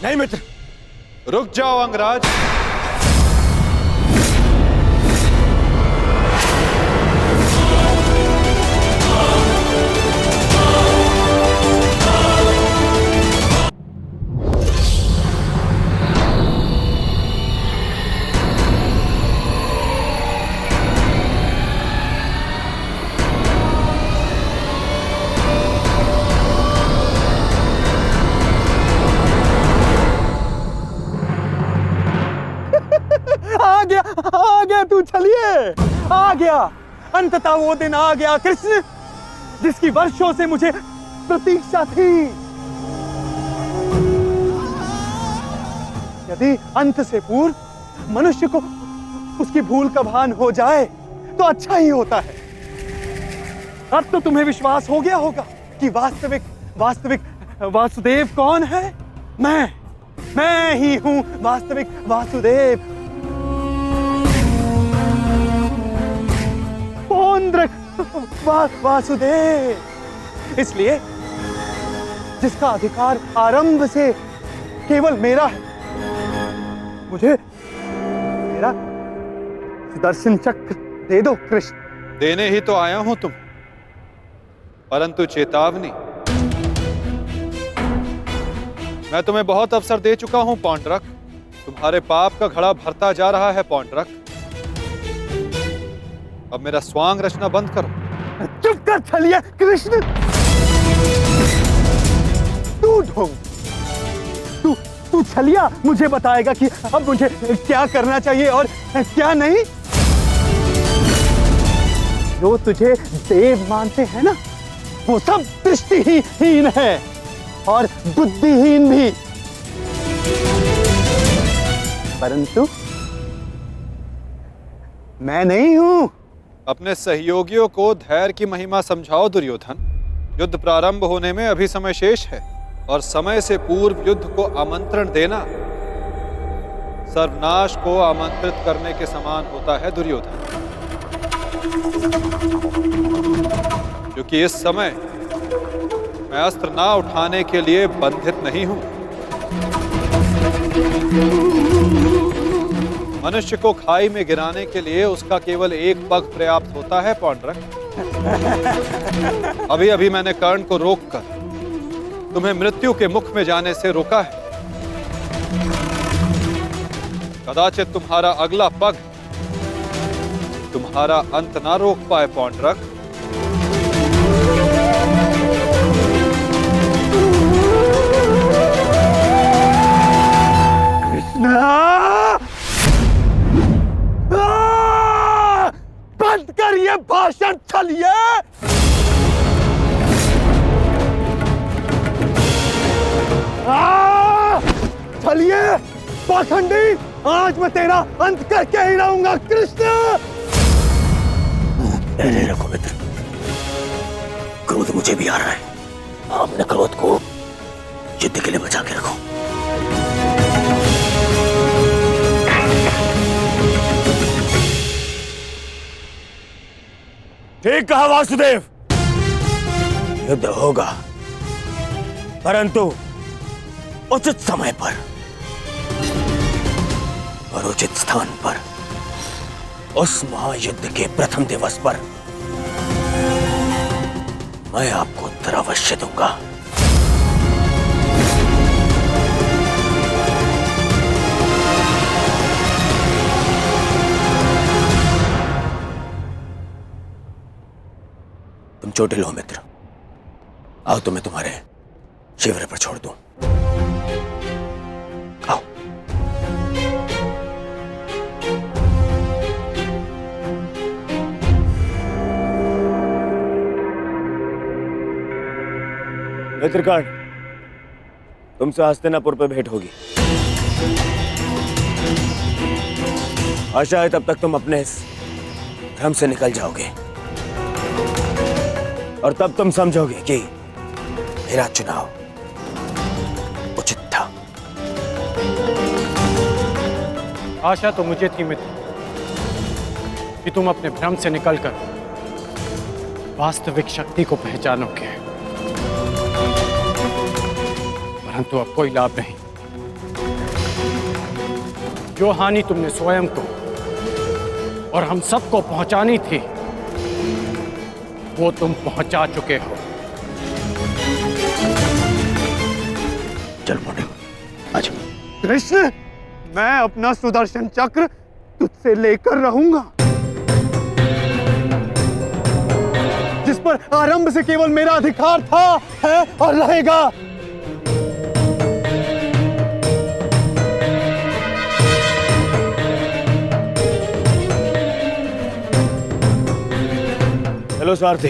नहीं मित्र। रुक जाओ अंगराज। आ गया तू छलिए, आ गया। अंततः वो दिन आ गया कृष्ण, जिसकी वर्षों से मुझे प्रतीक्षा थी। यदि अंत से पूर्व मनुष्य को उसकी भूल का भान हो जाए तो अच्छा ही होता है। अब तो तुम्हें विश्वास हो गया होगा कि वास्तविक वासुदेव कौन है। मैं ही हूं वास्तविक वासुदेव। वासुदेव, इसलिए जिसका अधिकार आरंभ से केवल मेरा है, मुझे मेरा सुदर्शन चक्र दे दो कृष्ण। देने ही तो आया हूं तुम, परंतु चेतावनी, मैं तुम्हें बहुत अवसर दे चुका हूं पौंड्रक। तुम्हारे पाप का घड़ा भरता जा रहा है पौंड्रक। अब मेरा स्वांग रचना बंद करो। चुप कर छलिए कृष्ण। तू छलिया मुझे बताएगा कि अब मुझे क्या करना चाहिए और क्या नहीं। जो तुझे देव मानते हैं ना, वो सब दृष्टिहीन है और बुद्धिहीन भी। परंतु मैं नहीं हूं। अपने सहयोगियों को धैर्य की महिमा समझाओ दुर्योधन। युद्ध प्रारंभ होने में अभी समय शेष है और समय से पूर्व युद्ध को आमंत्रण देना सर्वनाश को आमंत्रित करने के समान होता है दुर्योधन। क्योंकि इस समय मैं अस्त्र ना उठाने के लिए बंधित नहीं हूं। मनुष्य को खाई में गिराने के लिए उसका केवल एक पग पर्याप्त होता है पौंड्रक। अभी अभी मैंने कर्ण को रोककर तुम्हें मृत्यु के मुख में जाने से रोका है। कदाचित तुम्हारा अगला पग तुम्हारा अंत ना रोक पाए पौंड्रक। बंद कर ये भाषण छलिए। छलिए पाखंडी, आज मैं तेरा अंत करके ही रहूंगा कृष्ण। धैर्य रखो मित्र, क्रोध मुझे भी आ रहा है। अपने क्रोध को युद्ध के लिए बचा के रखो। ठीक कहा वासुदेव, युद्ध होगा, परंतु उचित समय पर और उचित स्थान पर। उस महायुद्ध के प्रथम दिवस पर मैं आपको उत्तर अवश्य दूंगा। तुम चोटिल हो मित्र, आओ तो मैं तुम्हारे शिविर पर छोड़ दूं। आओ। मित्रकर्ण, तुमसे हस्तिनापुर पर भेंट होगी। आशा है तब तक तुम अपने इस भ्रम से निकल जाओगे और तब तुम समझोगे कि मेरा चुनाव उचित था। आशा तो मुझे थी मित्र कि तुम अपने भ्रम से निकलकर वास्तविक शक्ति को पहचानोगे, परंतु अब कोई लाभ नहीं। जो हानि तुमने स्वयं को और हम सबको पहुंचानी थी वो तुम पहुंचा चुके हो। चल मोटे, आज कृष्ण, मैं अपना सुदर्शन चक्र तुझसे लेकर रहूंगा, जिस पर आरंभ से केवल मेरा अधिकार था, है और रहेगा। चलो सारथी।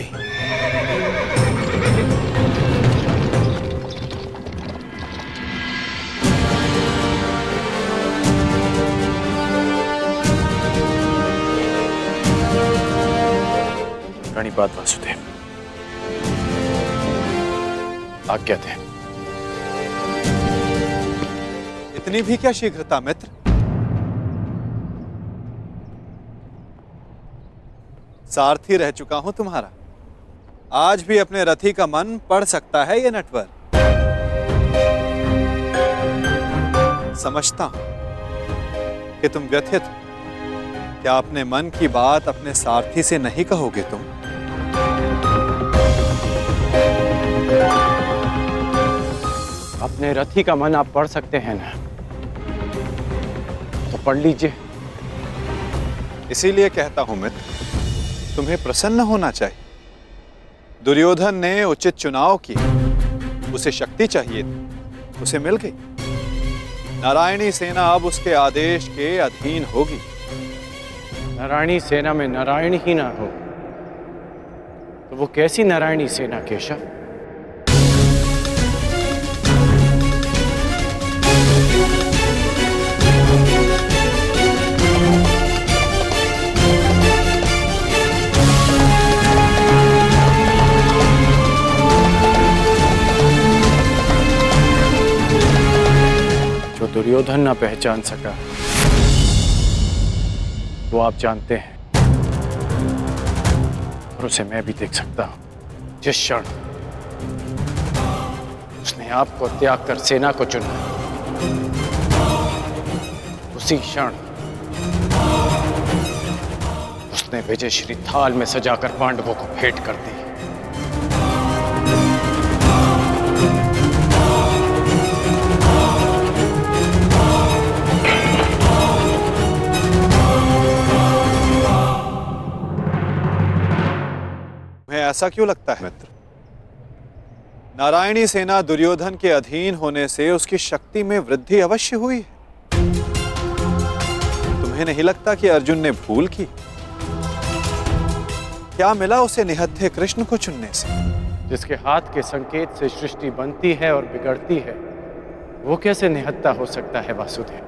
प्रणिपात वासुदेव, आज्ञा दें। इतनी भी क्या शीघ्रता मित्र? सारथी रह चुका हूं तुम्हारा, आज भी अपने रथी का मन पढ़ सकता है ये नटवर। समझता हूं कि तुम व्यथित हो। क्या अपने मन की बात अपने सारथी से नहीं कहोगे तुम? अपने रथी का मन आप पढ़ सकते हैं ना, तो पढ़ लीजिए। इसीलिए कहता हूं मित्र, तुम्हें प्रसन्न होना चाहिए। दुर्योधन ने उचित चुनाव किया, उसे शक्ति चाहिए थी, उसे मिल गई। नारायणी सेना अब उसके आदेश के अधीन होगी। नारायणी सेना में नारायण ही ना हो तो वो कैसी नारायणी सेना केशव? जो दुर्योधन ना पहचान सका वो आप जानते हैं, और उसे मैं भी देख सकता हूं। जिस क्षण उसने आपको त्याग कर सेना को चुना, उसी क्षण उसने विजयश्री थाल में सजाकर पांडवों को भेंट कर दी। ऐसा क्यों लगता है मित्र? नारायणी सेना दुर्योधन के अधीन होने से उसकी शक्ति में वृद्धि अवश्य हुई है। तुम्हें नहीं लगता कि अर्जुन ने भूल की? क्या मिला उसे निहत्थे कृष्ण को चुनने से? जिसके हाथ के संकेत से सृष्टि बनती है और बिगड़ती है, वो कैसे निहत्था हो सकता है वासुदेव?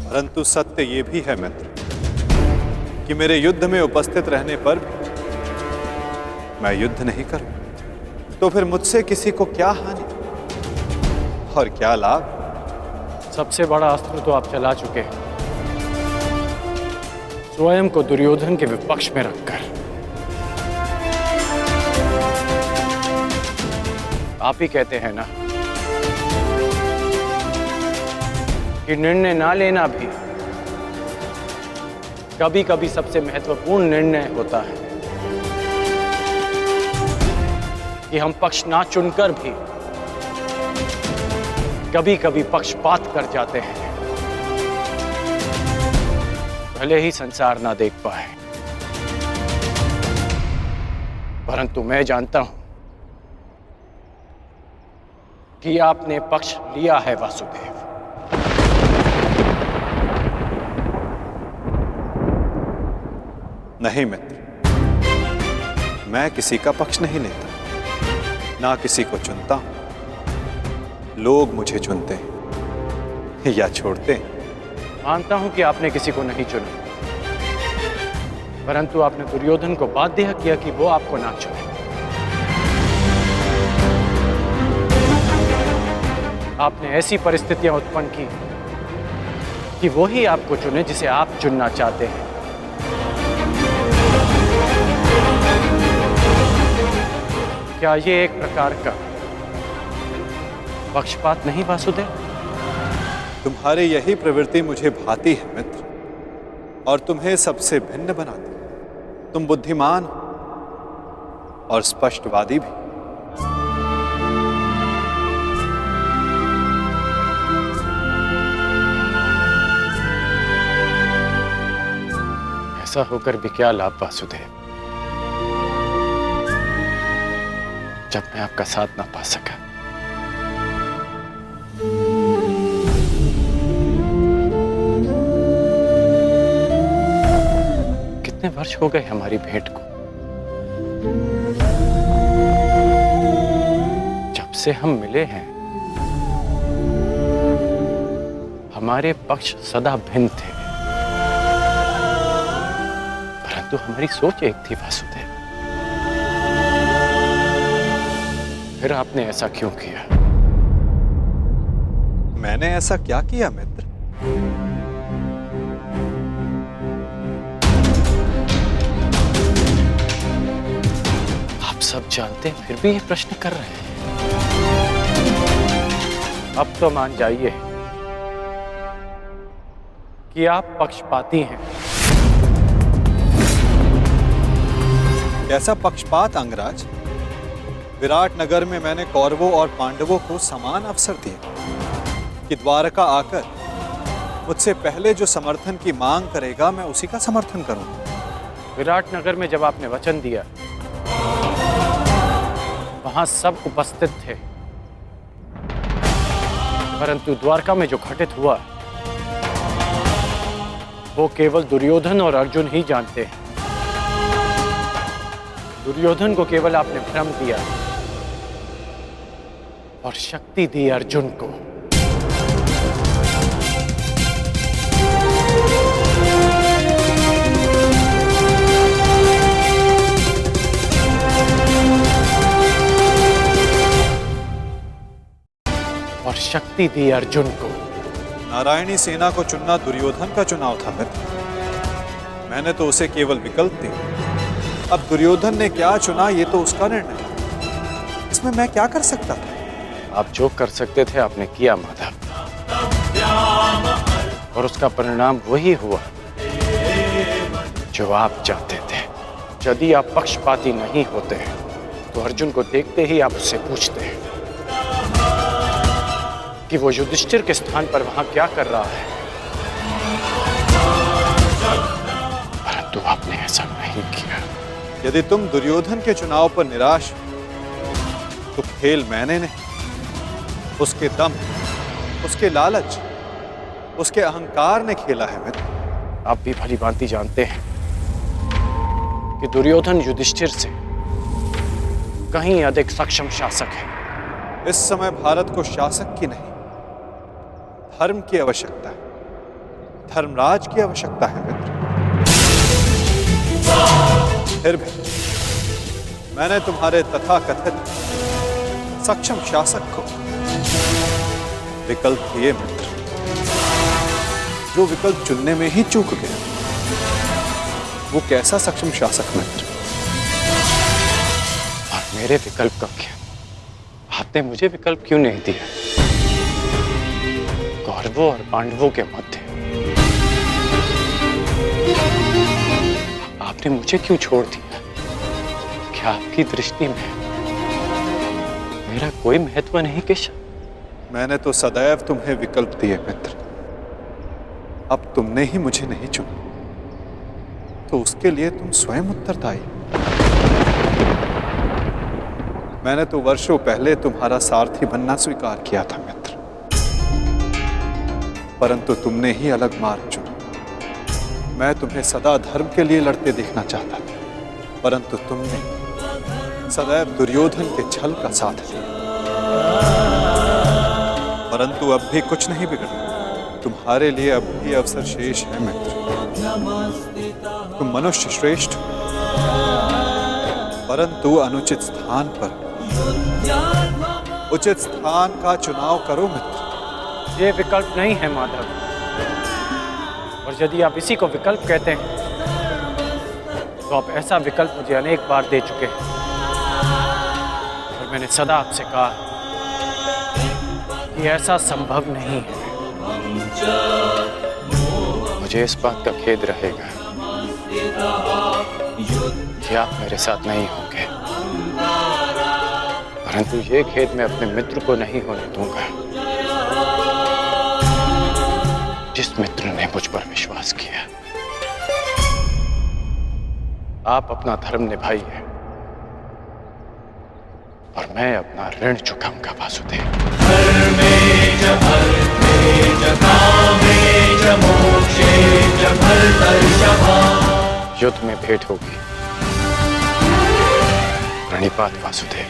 परंतु सत्य ये भी है मित्र कि मेरे युद्ध में उपस्थित रहने पर मैं युद्ध नहीं करूं, तो फिर मुझसे किसी को क्या हानि और क्या लाभ? सबसे बड़ा अस्त्र तो आप चला चुके हैं, स्वयं को दुर्योधन के विपक्ष में रखकर। आप ही कहते हैं ना कि निर्णय ना लेना भी कभी कभी सबसे महत्वपूर्ण निर्णय होता है, कि हम पक्ष ना चुनकर भी कभी कभी पक्षपात कर जाते हैं, भले ही संसार ना देख पाए। परंतु मैं जानता हूं कि आपने पक्ष लिया है वासुदेव। नहीं मित्र, मैं किसी का पक्ष नहीं लेता, ना किसी को चुनता हूं। लोग मुझे चुनते हैं या छोड़ते हैं। मानता हूं कि आपने किसी को नहीं चुना, परंतु आपने दुर्योधन को बाध्य किया कि वो आपको ना चुने। आपने ऐसी परिस्थितियां उत्पन्न की कि वो ही आपको चुने जिसे आप चुनना चाहते हैं। क्या ये एक प्रकार का पक्षपात नहीं वासुदेव? तुम्हारी यही प्रवृत्ति मुझे भाती है मित्र, और तुम्हें सबसे भिन्न बनाती है। तुम बुद्धिमान हो और स्पष्टवादी भी। ऐसा होकर भी क्या लाभ वासुदेव, जब मैं आपका साथ ना पा सका। कितने वर्ष हो गए हमारी भेंट को, जब से हम मिले हैं हमारे पक्ष सदा भिन्न थे, परंतु हमारी सोच एक थी वासुदेव। फिर आपने ऐसा क्यों किया? मैंने ऐसा क्या किया मित्र? आप सब जानते हैं फिर भी ये प्रश्न कर रहे हैं। अब तो मान जाइए कि आप पक्षपाती हैं। कैसा पक्षपात अंगराज? विराट नगर में मैंने कौरवों और पांडवों को समान अवसर दिए कि द्वारका आकर मुझसे पहले जो समर्थन की मांग करेगा मैं उसी का समर्थन करूंगा। विराट नगर में जब आपने वचन दिया, वहां सब उपस्थित थे, परंतु द्वारका में जो घटित हुआ वो केवल दुर्योधन और अर्जुन ही जानते हैं। दुर्योधन को केवल आपने भ्रम दिया और शक्ति दी अर्जुन को। और शक्ति दी अर्जुन को। नारायणी सेना को चुनना दुर्योधन का चुनाव था मित्र। मैंने तो उसे केवल विकल्प दिया। अब दुर्योधन ने क्या चुना ये तो उसका निर्णय है। इसमें मैं क्या कर सकता था? आप जो कर सकते थे आपने किया माधव, और उसका परिणाम वही हुआ जो आप चाहते थे। यदि आप पक्षपाती नहीं होते तो अर्जुन को देखते ही आप उससे पूछते कि वो युधिष्ठिर के स्थान पर वहां क्या कर रहा है, परंतु आपने ऐसा नहीं किया। यदि तुम दुर्योधन के चुनाव पर निराश हो तो खेल मैंने नहीं, उसके दम, उसके लालच, उसके अहंकार ने खेला है मित्र। आप भी भली भांति जानते हैं कि दुर्योधन युधिष्ठिर से कहीं अधिक सक्षम शासक है। इस समय भारत को शासक की नहीं, धर्म की आवश्यकता है, धर्मराज की आवश्यकता है मित्र। फिर भी मैंने तुम्हारे तथाकथित सक्षम शासक को विकल्प दिए मित्र, जो विकल्प चुनने में ही चूक गया। वो कैसा सक्षम शासक मित्र? और मेरे विकल्प का क्या? आपने मुझे विकल्प क्यों नहीं दिया? कौरवों और पांडवों के मध्य आपने मुझे क्यों छोड़ दिया? क्या आपकी दृष्टि में मेरा कोई महत्व नहीं केशव? मैंने तो सदैव तुम्हें विकल्प दिए मित्र। अब तुमने ही मुझे नहीं चुना तो उसके लिए तुम स्वयं उत्तरदायी। मैंने तो वर्षों पहले तुम्हारा सारथी बनना स्वीकार किया था मित्र, परंतु तुमने ही अलग मार्ग चुना। मैं तुम्हें सदा धर्म के लिए लड़ते देखना चाहता था, परंतु तुमने सदैव दुर्योधन के छल का साथ दिया। परंतु अब भी कुछ नहीं बिगड़ा। तुम्हारे लिए अब भी अवसर शेष है मित्र। तुम मनुष्य श्रेष्ठ हो, परंतु अनुचित स्थान पर उचित स्थान का चुनाव करो मित्र। ये विकल्प नहीं है माधव, और यदि आप इसी को विकल्प कहते हैं तो आप ऐसा विकल्प मुझे अनेक बार दे चुके हैं, और मैंने सदा आपसे कहा कि ऐसा संभव नहीं है। मुझे इस बात का खेद रहेगा कि आप मेरे साथ नहीं होंगे, परंतु ये खेद मैं अपने मित्र को नहीं होने दूंगा, जिस मित्र ने मुझ पर विश्वास किया। आप अपना धर्म निभाइए और मैं अपना ऋण चुकाऊंगा वासुदेव। युद्ध में भेंट होगी, प्रणिपात वासुदेव।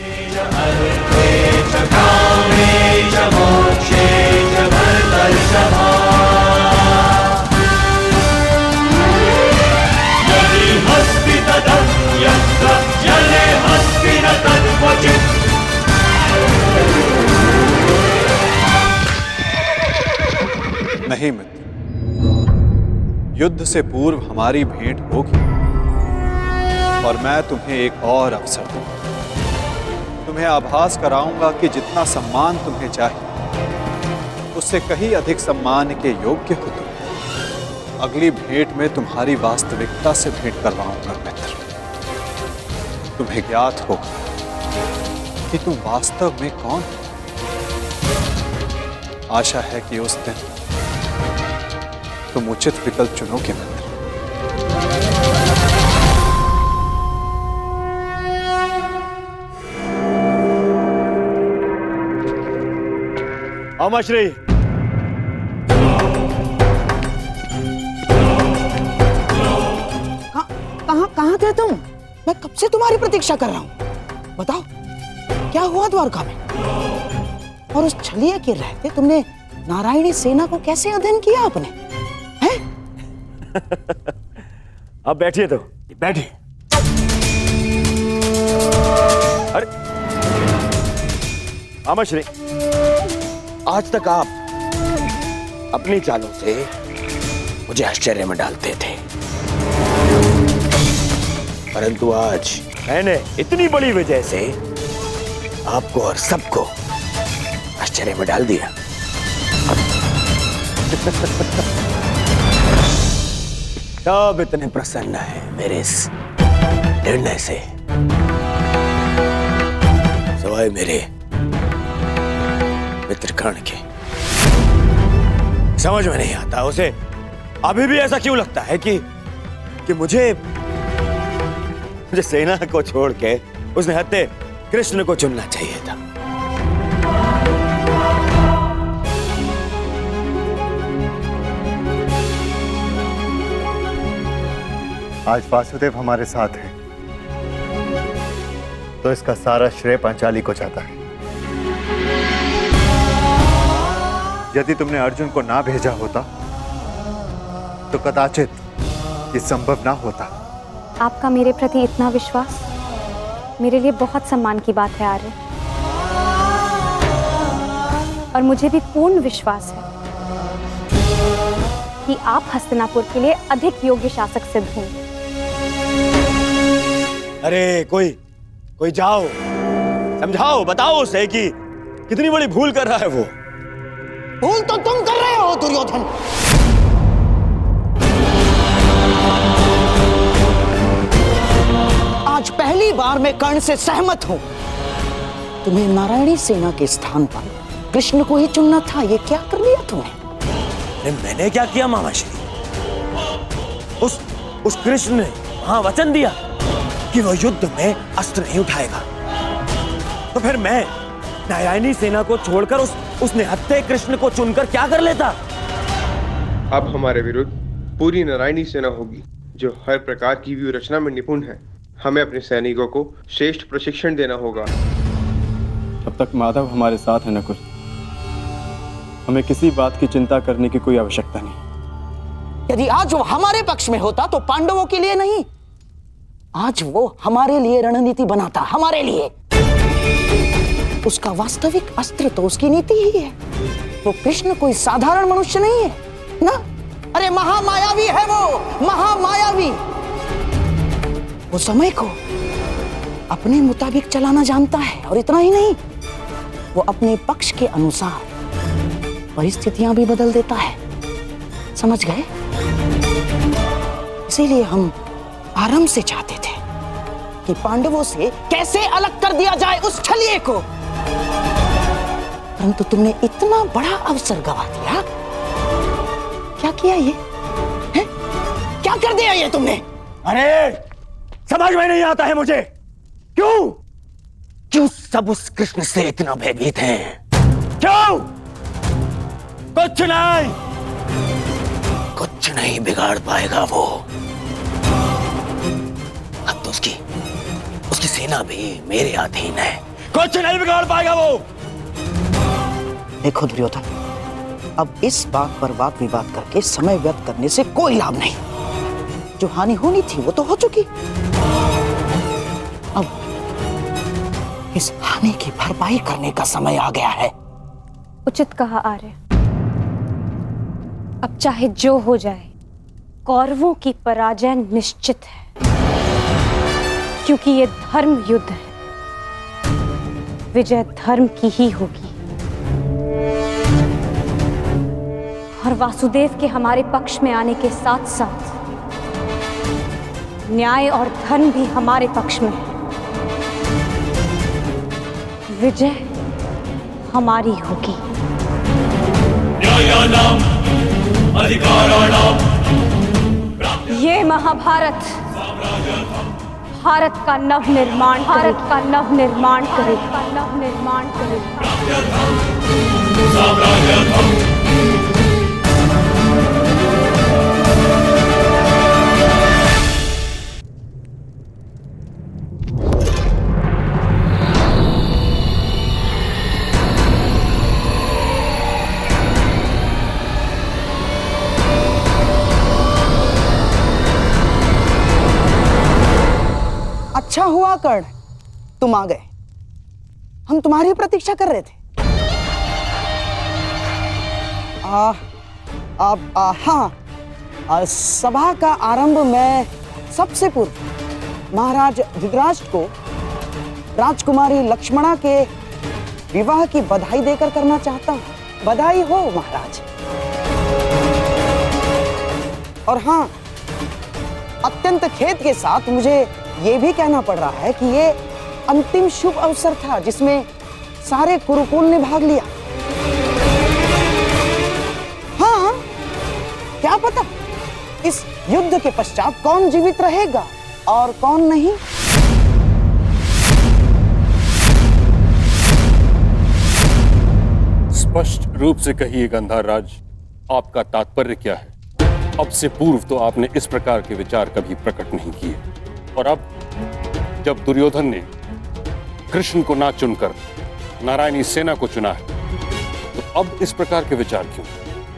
नहीं मित्र, युद्ध से पूर्व हमारी भेंट होगी और मैं तुम्हें एक और अवसर दूंगा। तुम्हें आभास कराऊंगा कि जितना सम्मान तुम्हें चाहिए उससे कहीं अधिक सम्मान के योग्य हो तुम। अगली भेंट में तुम्हारी वास्तविकता से भेंट करवाऊंगा मित्र। तुम्हें ज्ञात होगा कि तुम वास्तव में कौन हो। आशा है कि उस दिन तुम उचित विकल्प चुनोगे मित्र। अमाश्री, कहाँ थे तुम? मैं कब से तुम्हारी प्रतीक्षा कर रहा हूँ। बताओ क्या हुआ द्वारका में? और उस छलिया के रहते तुमने नारायणी सेना को कैसे अध्ययन किया आपने? हैं? अब बैठिए तो बैठिए। अरे अमाश्री, आज तक आप अपनी चालों से मुझे आश्चर्य में डालते थे, परंतु आज मैंने इतनी बड़ी वजह से आपको और सबको आश्चर्य में डाल दिया। सब इतने प्रसन्न है मेरे इस निर्णय से, सिवाय मेरे मित्र कर्ण के। समझ में नहीं आता उसे अभी भी ऐसा क्यों लगता है कि मुझे सेना को छोड़ के उसने हत्ते कृष्ण को चुनना चाहिए था। आज वासुदेव हमारे साथ है तो इसका सारा श्रेय पांचाली को जाता है। यदि तुमने अर्जुन को ना भेजा होता तो कदाचित ये संभव ना होता। आपका मेरे प्रति इतना विश्वास मेरे लिए बहुत सम्मान की बात है आर्य, और मुझे भी पूर्ण विश्वास है कि आप हस्तिनापुर के लिए अधिक योग्य शासक सिद्ध होंगे। अरे कोई जाओ, समझाओ, बताओ उसे कि कितनी बड़ी भूल कर रहा है वो। भूल तो तुम कर रहे हो दुर्योधन। आज पहली बार मैं कर्ण से सहमत हूं। तुम्हें नारायणी सेना के स्थान पर कृष्ण को ही चुनना था। ये क्या कर लिया तुमने? अरे मैंने क्या किया मामाश्री? उस कृष्ण ने वहां वचन दिया कि वो युद्ध में अस्त्र नहीं उठाएगा, तो फिर मैं नारायणी सेना को छोड़कर उसने हत्थे कृष्ण को चुनकर क्या कर लेता? अब हमारे विरुद्ध पूरी नारायणी सेना होगी जो हर प्रकार की व्यूह रचना में निपुण है। हमें अपने सैनिकों को श्रेष्ठ प्रशिक्षण देना होगा। तब तक माधव हमारे साथ है नकुल। हमें किसी बात की चिंता करने की कोई आवश्यकता नहीं। यदि आज वो हमारे पक्ष में होता तो पांडवों के लिए नहीं, आज वो हमारे लिए रणनीति बनाता, हमारे लिए। उसका वास्तविक अस्त्र तो उसकी नीति ही है। वो कृष्ण कोई साधारण मनुष्य नहीं है ना। अरे महामायावी है वो, महामायावी। वो समय को अपने मुताबिक चलाना जानता है, और इतना ही नहीं, वो अपने पक्ष के अनुसार परिस्थितियां भी बदल देता है, समझ गए? इसीलिए हम आरंभ से चाहते थे कि पांडवों से कैसे अलग कर दिया जाए उस छलिए को, परंतु तुमने इतना बड़ा अवसर गवा दिया। क्या किया ये है? क्या कर दिया ये तुमने? अरे समझ में नहीं आता है मुझे, क्यों सब उस कृष्ण से इतना भयभीत हैं? क्यों? कुछ नहीं बिगाड़ पाएगा वो। अब तो उसकी सेना भी मेरे अधीन है, कुछ नहीं बिगाड़ पाएगा वो। देखो दुर्योधन, अब इस बात पर वाद विवाद करके समय व्यर्थ करने से कोई लाभ नहीं। जो हानि होनी थी वो तो हो चुकी, अब इस हानि की भरपाई करने का समय आ गया है। उचित कहा आर्य। अब चाहे जो हो जाए, कौरवों की पराजय निश्चित है, क्योंकि ये धर्म युद्ध है। विजय धर्म की ही होगी, और वासुदेव के हमारे पक्ष में आने के साथ साथ न्याय और धर्म भी हमारे पक्ष में है। विजय हमारी होगी। न्यायानाम अधिकाराणाम। ये महाभारत भारत का नवनिर्माण करेगा। अच्छा हुआ कर्ण, तुम आ गए। हम तुम्हारी प्रतीक्षा कर रहे थे। सभा का आरंभ मैं सबसे पूर्व महाराज धृतराष्ट्र को राजकुमारी लक्ष्मणा के विवाह की बधाई देकर करना चाहता हूँ। बधाई हो महाराज। और हाँ, अत्यंत खेद के साथ मुझे ये भी कहना पड़ रहा है कि ये अंतिम शुभ अवसर था जिसमें सारे कुरुकुल ने भाग लिया। हाँ, क्या पता इस युद्ध के पश्चात कौन जीवित रहेगा और कौन नहीं। स्पष्ट रूप से कहिए गंधार राज, आपका तात्पर्य क्या है? अब से पूर्व तो आपने इस प्रकार के विचार कभी प्रकट नहीं किए, और अब जब दुर्योधन ने कृष्ण को ना चुनकर नारायणी सेना को चुना है, तो अब इस प्रकार के विचार क्यों?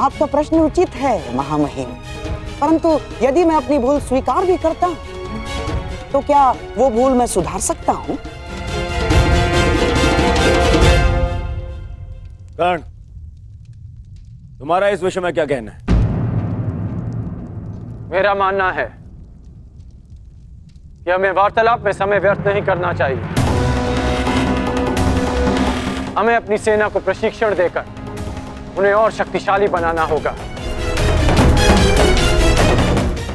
आपका प्रश्न उचित है महामहिम, परंतु यदि मैं अपनी भूल स्वीकार भी करता हूं, तो क्या वो भूल मैं सुधार सकता हूं? कर्ण, तुम्हारा इस विषय में क्या कहना है? मेरा मानना है कि हमें वार्तालाप में समय व्यर्थ नहीं करना चाहिए। हमें अपनी सेना को प्रशिक्षण देकर उन्हें और शक्तिशाली बनाना होगा।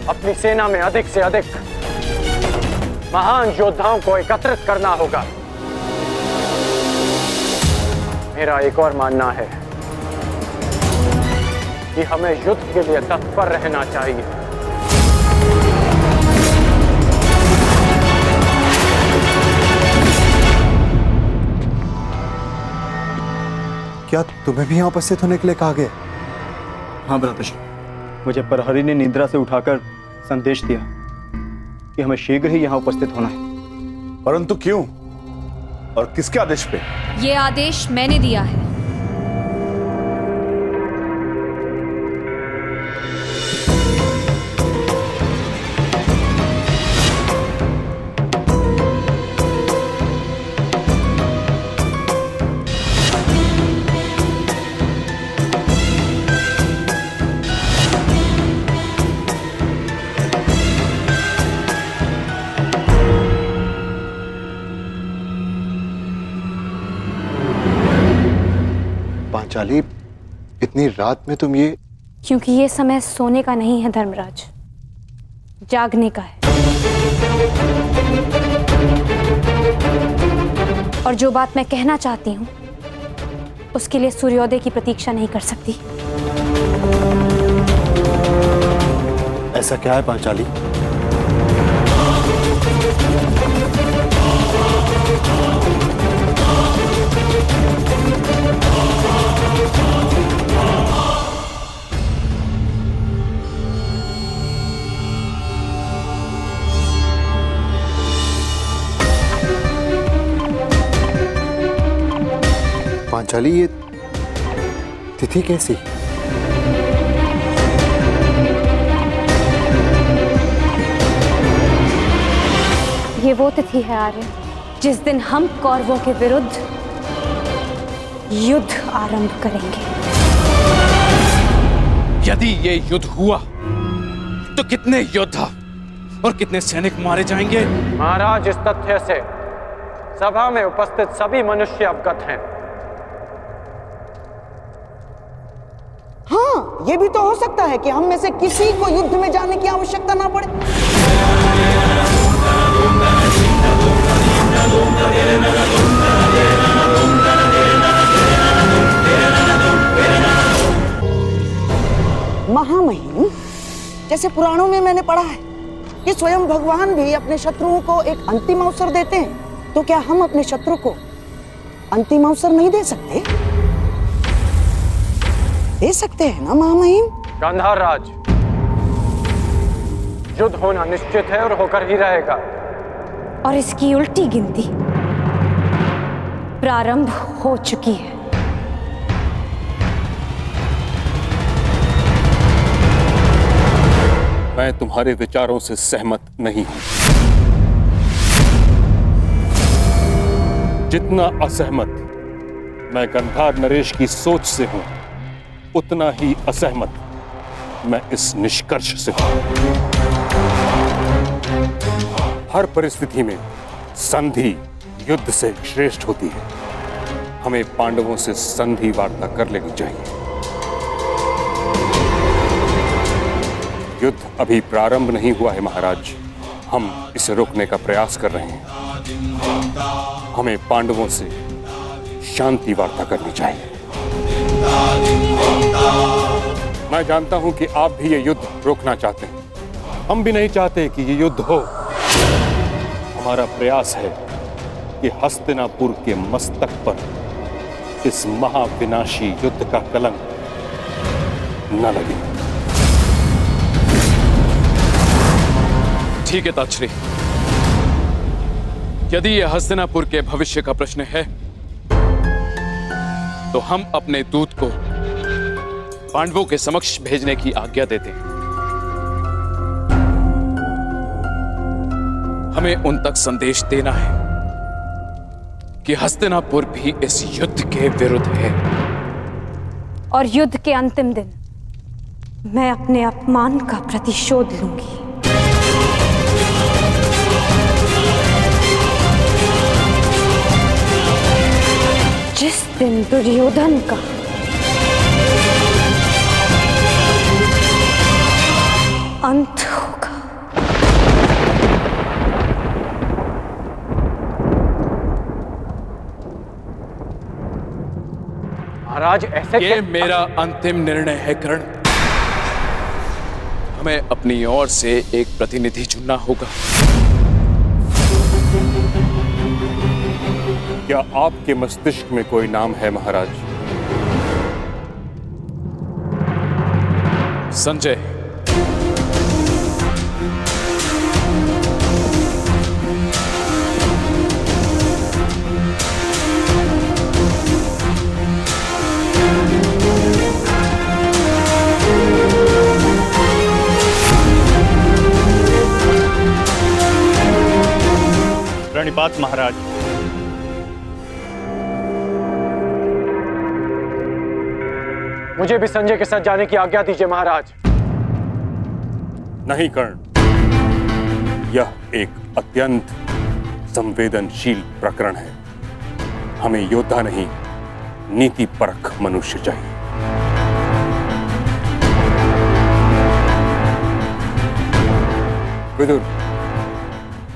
अपनी सेना में अधिक से अधिक महान योद्धाओं को एकत्रित करना होगा। मेरा एक और मानना है कि हमें युद्ध के लिए तत्पर रहना चाहिए। क्या तुम्हें भी यहाँ उपस्थित होने के लिए कहा गया? हाँ भ्राताश्री, मुझे प्रहरी ने निद्रा से उठाकर संदेश दिया कि हमें शीघ्र ही यहाँ उपस्थित होना है। परंतु क्यों और किसके आदेश पे? ये आदेश मैंने दिया है। पांचाली, इतनी रात में तुम ये? क्योंकि ये समय सोने का नहीं है धर्मराज, जागने का है। और जो बात मैं कहना चाहती हूं उसके लिए सूर्योदय की प्रतीक्षा नहीं कर सकती। ऐसा क्या है पांचाली? पांचाली, ये तिथि कैसी? ये वो तिथि है आर्य जिस दिन हम कौरवों के विरुद्ध युद्ध आरंभ करेंगे। यदि ये युद्ध हुआ तो कितने योद्धा और कितने सैनिक मारे जाएंगे? महाराज, इस तथ्य से सभा में उपस्थित सभी मनुष्य अवगत हैं। हाँ, ये भी तो हो सकता है कि हम में से किसी को युद्ध में जाने की आवश्यकता ना पड़े। महामहिम, जैसे पुराणों में मैंने पढ़ा है कि स्वयं भगवान भी अपने शत्रुओं को एक अंतिम अवसर देते हैं, तो क्या हम अपने शत्रु को अंतिम अवसर नहीं दे सकते? दे सकते हैं ना महामहिम? गांधार राज, युद्ध होना निश्चित है और होकर ही रहेगा। और इसकी उल्टी गिनती प्रारंभ हो चुकी है। मैं तुम्हारे विचारों से सहमत नहीं हूं। जितना असहमत मैं गंधार नरेश की सोच से हूं, उतना ही असहमत मैं इस निष्कर्ष से हूं। हर परिस्थिति में संधि युद्ध से श्रेष्ठ होती है। हमें पांडवों से संधि वार्ता कर लेनी चाहिए। युद्ध अभी प्रारंभ नहीं हुआ है महाराज, हम इसे रोकने का प्रयास कर रहे हैं। हमें पांडवों से शांति वार्ता करनी चाहिए। मैं जानता हूं कि आप भी ये युद्ध रोकना चाहते हैं, हम भी नहीं चाहते कि ये युद्ध हो। हमारा प्रयास है कि हस्तिनापुर के मस्तक पर इस महाविनाशी युद्ध का कलंक न लगे। ठीक है ताक्षरी, यदि यह हस्तिनापुर के भविष्य का प्रश्न है तो हम अपने दूत को पांडवों के समक्ष भेजने की आज्ञा देते हैं। हमें उन तक संदेश देना है कि हस्तिनापुर भी इस युद्ध के विरुद्ध है। और युद्ध के अंतिम दिन मैं अपने अपमान का प्रतिशोध लूंगी। जिस दिन दुर्योधन का अंत होगा। महाराज, ऐसे ये मेरा अंतिम निर्णय है कर्ण। हमें अपनी ओर से एक प्रतिनिधि चुनना होगा। क्या आपके मस्तिष्क में कोई नाम है महाराज? संजय। प्रणिपात महाराज। मुझे भी संजय के साथ जाने की आज्ञा दीजिए महाराज। नहीं कर्ण, यह एक अत्यंत संवेदनशील प्रकरण है। हमें योद्धा नहीं, नीति परख मनुष्य चाहिए। विदुर,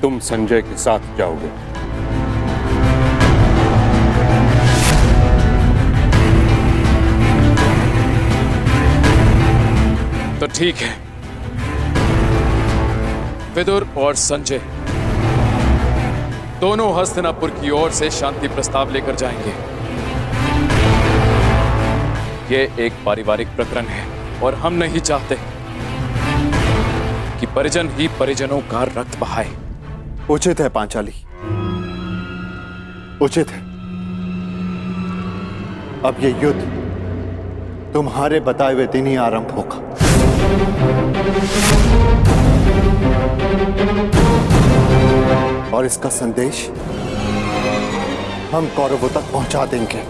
तुम संजय के साथ जाओगे। तो ठीक है, विदुर और संजय दोनों हस्तिनापुर की ओर से शांति प्रस्ताव लेकर जाएंगे। ये एक पारिवारिक प्रकरण है और हम नहीं चाहते कि परिजन ही परिजनों का रक्त बहाए। उचित है पांचाली, उचित है। अब ये युद्ध तुम्हारे बताए हुए दिन ही आरंभ होगा। और इसका संदेश हम कौरवों तक पहुंचा देंगे।